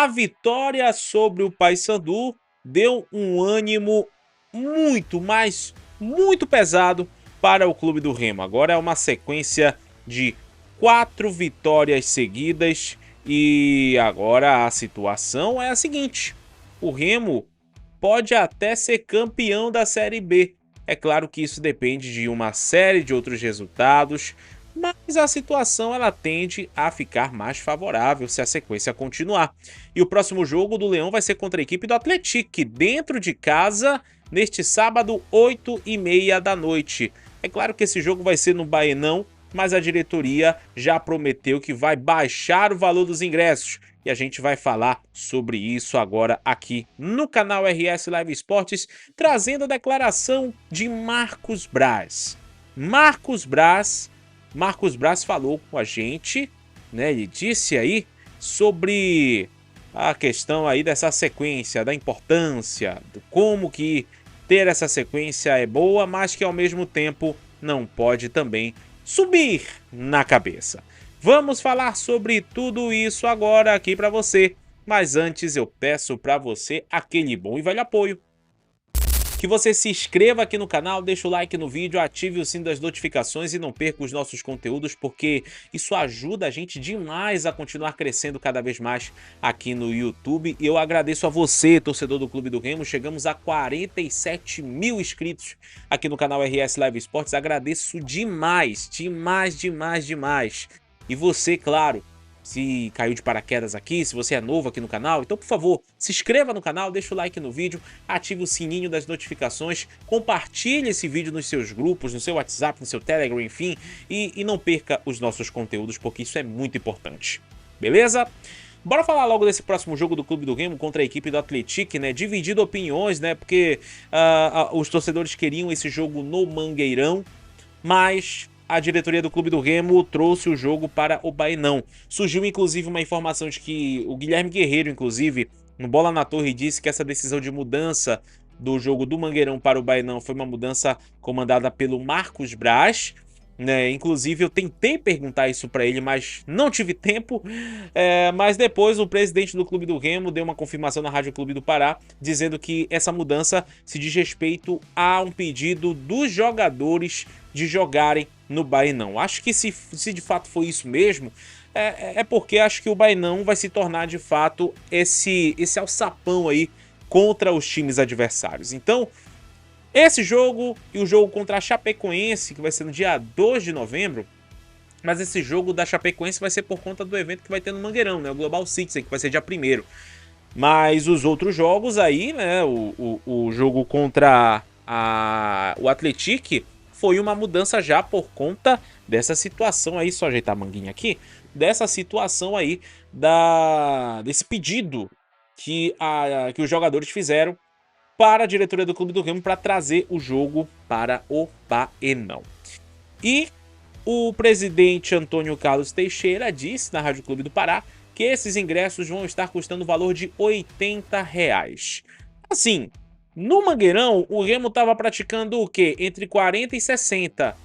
a vitória sobre o Paysandu deu um ânimo muito, mas muito pesado para o clube do Remo. Agora é uma sequência de 4 vitórias seguidas e agora a situação é a seguinte: o Remo pode até ser campeão da Série B. É claro que isso depende de uma série de outros resultados, mas a situação ela tende a ficar mais favorável se a sequência continuar. E o próximo jogo do Leão vai ser contra a equipe do Atlético, dentro de casa, neste sábado, 8h30 da noite. É claro que esse jogo vai ser no Baenão, mas a diretoria já prometeu que vai baixar o valor dos ingressos. E a gente vai falar sobre isso agora aqui no canal RS Live Esportes, trazendo a declaração de Marcos Braz. Marcos Braz falou com a gente, né? Ele disse aí sobre a questão aí dessa sequência, da importância, do como que ter essa sequência é boa, mas que ao mesmo tempo não pode também subir na cabeça. Vamos falar sobre tudo isso agora aqui para você, mas antes eu peço para você aquele bom e velho apoio. Que você se inscreva aqui no canal, deixa o like no vídeo, ative o sino das notificações e não perca os nossos conteúdos, porque isso ajuda a gente demais a continuar crescendo cada vez mais aqui no YouTube. E eu agradeço a você, torcedor do Clube do Remo, chegamos a 47 mil inscritos aqui no canal RS Live Esportes, agradeço demais, demais. E você, claro, se caiu de paraquedas aqui, se você é novo aqui no canal, então por favor, se inscreva no canal, deixa o like no vídeo, ative o sininho das notificações, compartilhe esse vídeo nos seus grupos, no seu WhatsApp, no seu Telegram, enfim, e não perca os nossos conteúdos, porque isso é muito importante, beleza? Bora falar logo desse próximo jogo do Clube do Remo contra a equipe do Atlético, né? Dividido opiniões, né? Porque os torcedores queriam esse jogo no Mangueirão, mas a diretoria do Clube do Remo trouxe o jogo para o Baenão. Surgiu inclusive uma informação de que o Guilherme Guerreiro, inclusive, no Bola na Torre, disse que essa decisão de mudança do jogo do Mangueirão para o Baenão foi uma mudança comandada pelo Marcos Braz, né? Inclusive eu tentei perguntar isso para ele, mas não tive tempo. Mas depois o presidente do Clube do Remo deu uma confirmação na Rádio Clube do Pará, dizendo que essa mudança se diz respeito a um pedido dos jogadores de jogarem no Baenão. Acho que se de fato foi isso mesmo, é porque acho que o Baenão vai se tornar de fato esse alçapão aí contra os times adversários. Então, esse jogo e o jogo contra a Chapecoense, que vai ser no dia 2 de novembro, mas esse jogo da Chapecoense vai ser por conta do evento que vai ter no Mangueirão, né? O Global Citizen, que vai ser dia 1º. Mas os outros jogos aí, né? O jogo contra o Atlético foi uma mudança já por conta dessa situação aí, só ajeitar a manguinha aqui, dessa situação aí, desse pedido que os jogadores fizeram para a diretoria do Clube do Remo para trazer o jogo para o Baenão. E o presidente Antônio Carlos Teixeira disse na Rádio Clube do Pará que esses ingressos vão estar custando o valor de R$80. Assim, no Mangueirão, o Remo estava praticando o quê? Entre 40 e 60.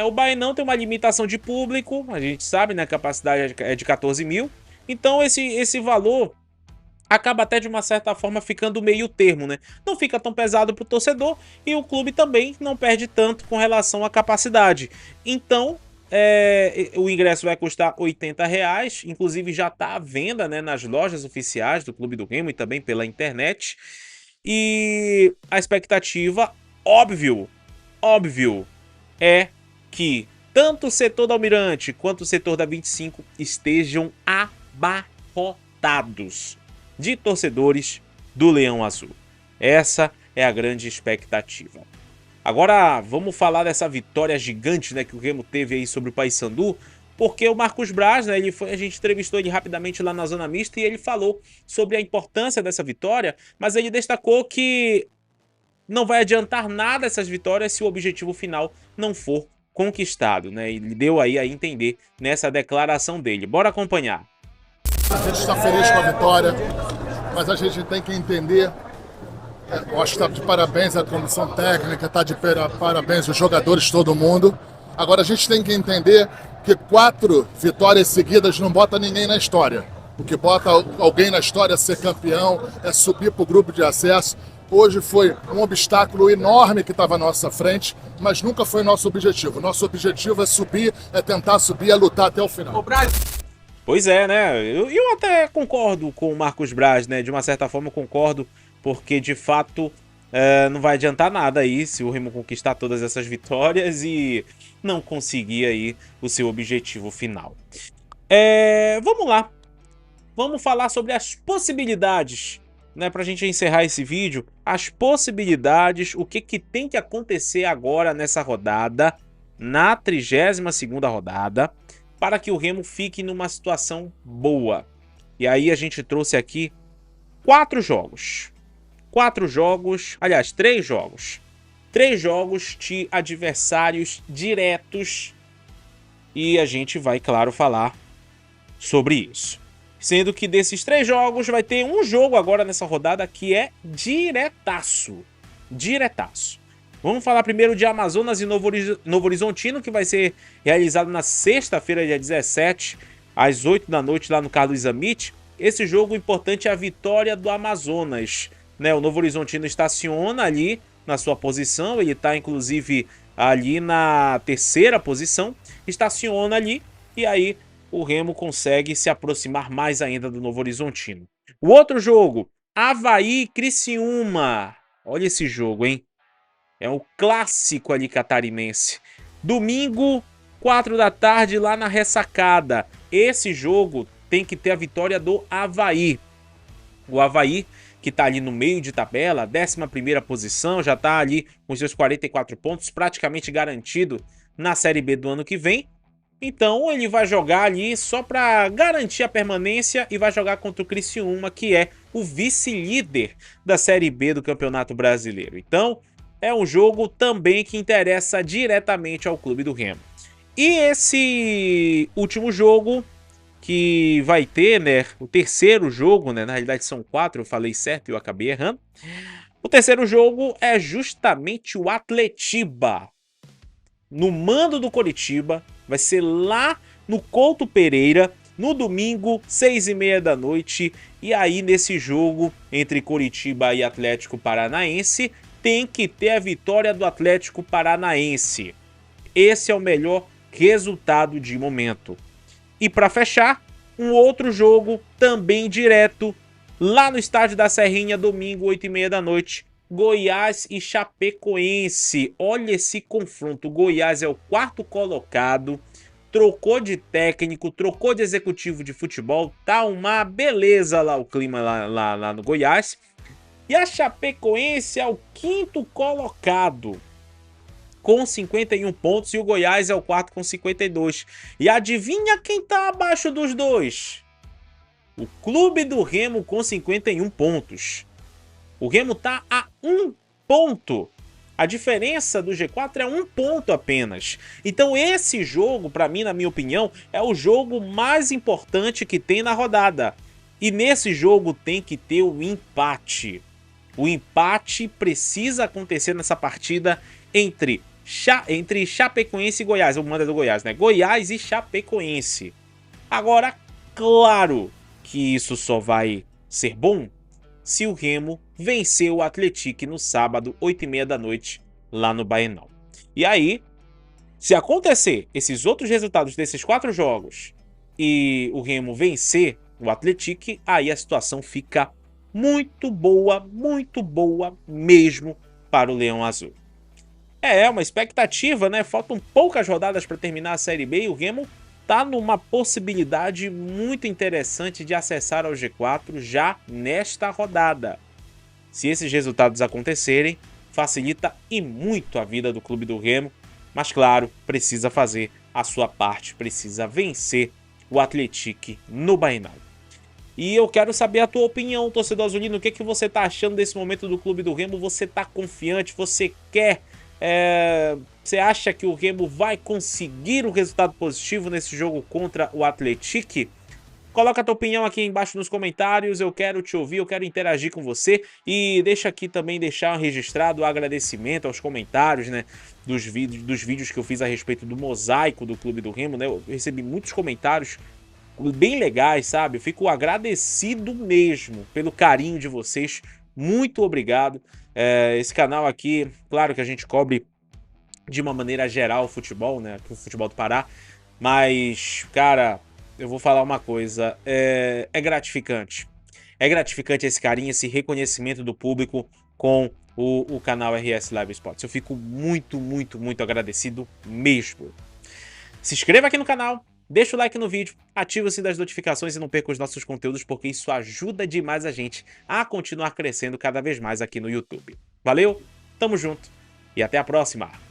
O Baenão tem uma limitação de público, a gente sabe, né? A capacidade é de 14 mil. Então esse valor acaba até de uma certa forma ficando meio termo, né? Não fica tão pesado para o torcedor e o clube também não perde tanto com relação à capacidade. Então, o ingresso vai custar R$80, inclusive já está à venda, né, nas lojas oficiais do Clube do Remo e também pela internet. E a expectativa, óbvio, é que tanto o setor da Almirante quanto o setor da 25 estejam abarrotados de torcedores do Leão Azul. Essa é a grande expectativa. Agora vamos falar dessa vitória gigante, né, que o Remo teve aí sobre o Paysandu, porque o Marcos Braz, né, a gente entrevistou ele rapidamente lá na Zona Mista e ele falou sobre a importância dessa vitória, mas ele destacou que não vai adiantar nada essas vitórias se o objetivo final não for conquistado, né? Ele deu aí a entender nessa declaração dele. Bora acompanhar. A gente está feliz com a vitória, mas a gente tem que entender. Eu acho que está de parabéns a comissão técnica, está de parabéns os jogadores, todo mundo. Agora a gente tem que entender que 4 vitórias seguidas não bota ninguém na história. O que bota alguém na história a ser campeão, é subir para o grupo de acesso. Hoje foi um obstáculo enorme que estava à nossa frente, mas nunca foi nosso objetivo. Nosso objetivo é subir, é tentar subir, é lutar até o final. Pois é, né? Eu até concordo com o Marcos Braz, né? De uma certa forma eu concordo, porque de fato não vai adiantar nada aí se o Remo conquistar todas essas vitórias e não conseguir aí o seu objetivo final. Vamos lá. Vamos falar sobre as possibilidades, né, pra gente encerrar esse vídeo, as possibilidades, o que tem que acontecer agora nessa rodada, na 32ª rodada, para que o Remo fique numa situação boa. E aí a gente trouxe aqui 4 jogos. 4 jogos, aliás, 3 jogos. 3 jogos de adversários diretos e a gente vai, claro, falar sobre isso. Sendo que desses 3 jogos vai ter um jogo agora nessa rodada que é diretaço. Diretaço. Vamos falar primeiro de Amazonas e Novo Horizontino, que vai ser realizado na sexta-feira, dia 17, às 8 da noite, lá no Carlos Zamit. Esse jogo importante é a vitória do Amazonas, né? O Novo Horizontino estaciona ali na sua posição, ele está inclusive ali na 3ª posição, estaciona ali e aí o Remo consegue se aproximar mais ainda do Novo Horizontino. O outro jogo, Avaí e Criciúma. Olha esse jogo, hein? É um clássico ali catarinense. Domingo, 4 da tarde, lá na Ressacada. Esse jogo tem que ter a vitória do Avaí. O Avaí, que tá ali no meio de tabela, 11ª posição, já tá ali com seus 44 pontos, praticamente garantido na Série B do ano que vem. Então ele vai jogar ali só para garantir a permanência e vai jogar contra o Criciúma, que é o vice-líder da Série B do Campeonato Brasileiro. Então é um jogo também que interessa diretamente ao clube do Remo. E esse último jogo que vai ter, né, o terceiro jogo, né, na realidade são 4, eu falei certo e eu acabei errando. O terceiro jogo é justamente o Atletiba, no mando do Coritiba. Vai ser lá no Couto Pereira, no domingo, 6h30 da noite. E aí, nesse jogo entre Coritiba e Atlético Paranaense, tem que ter a vitória do Atlético Paranaense. Esse é o melhor resultado de momento. E para fechar, um outro jogo também direto, lá no estádio da Serrinha, domingo, 8h30 da noite. Goiás e Chapecoense. Olha esse confronto. O Goiás é o 4º colocado, trocou de técnico, trocou de executivo de futebol, tá uma beleza lá o clima lá no Goiás. E a Chapecoense é o 5º colocado, com 51 pontos, e o Goiás é o 4º com 52. E adivinha quem tá abaixo dos dois? O Clube do Remo com 51 pontos. O Remo tá a 1 ponto. A diferença do G4 é 1 ponto apenas. Então esse jogo, para mim, na minha opinião, é o jogo mais importante que tem na rodada. E nesse jogo tem que ter o empate. O empate precisa acontecer nessa partida entre Chapecoense e Goiás. O mando é do Goiás, né? Goiás e Chapecoense. Agora, claro que isso só vai ser bom se o Remo vencer o Atlético no sábado, 8h30 da noite, lá no Baenal. E aí, se acontecer esses outros resultados desses 4 jogos e o Remo vencer o Atlético, aí a situação fica muito boa mesmo para o Leão Azul. É uma expectativa, né? Faltam poucas rodadas para terminar a Série B e o Remo tá numa possibilidade muito interessante de acessar ao G4 já nesta rodada. Se esses resultados acontecerem, facilita e muito a vida do clube do Remo, mas claro, precisa fazer a sua parte, precisa vencer o Atlético no Baenal. E eu quero saber a tua opinião, torcedor azulino, o que você tá achando desse momento do clube do Remo? Você tá confiante? Você quer... Você acha que o Remo vai conseguir um resultado positivo nesse jogo contra o Atlético? Coloca a tua opinião aqui embaixo nos comentários, eu quero te ouvir, eu quero interagir com você. E deixa aqui também deixar registrado o agradecimento aos comentários, né, dos vídeos que eu fiz a respeito do mosaico do Clube do Remo, né? Eu recebi muitos comentários bem legais, sabe? Eu fico agradecido mesmo pelo carinho de vocês. Muito obrigado. Esse canal aqui, claro que a gente cobre de uma maneira geral o futebol, né? O futebol do Pará. Mas, cara, eu vou falar uma coisa. É gratificante. É gratificante esse carinho, esse reconhecimento do público com o canal RS Live Sports. Eu fico muito, muito, muito agradecido mesmo. Se inscreva aqui no canal, deixa o like no vídeo, ativa o sininho das notificações e não perca os nossos conteúdos, porque isso ajuda demais a gente a continuar crescendo cada vez mais aqui no YouTube. Valeu, tamo junto e até a próxima!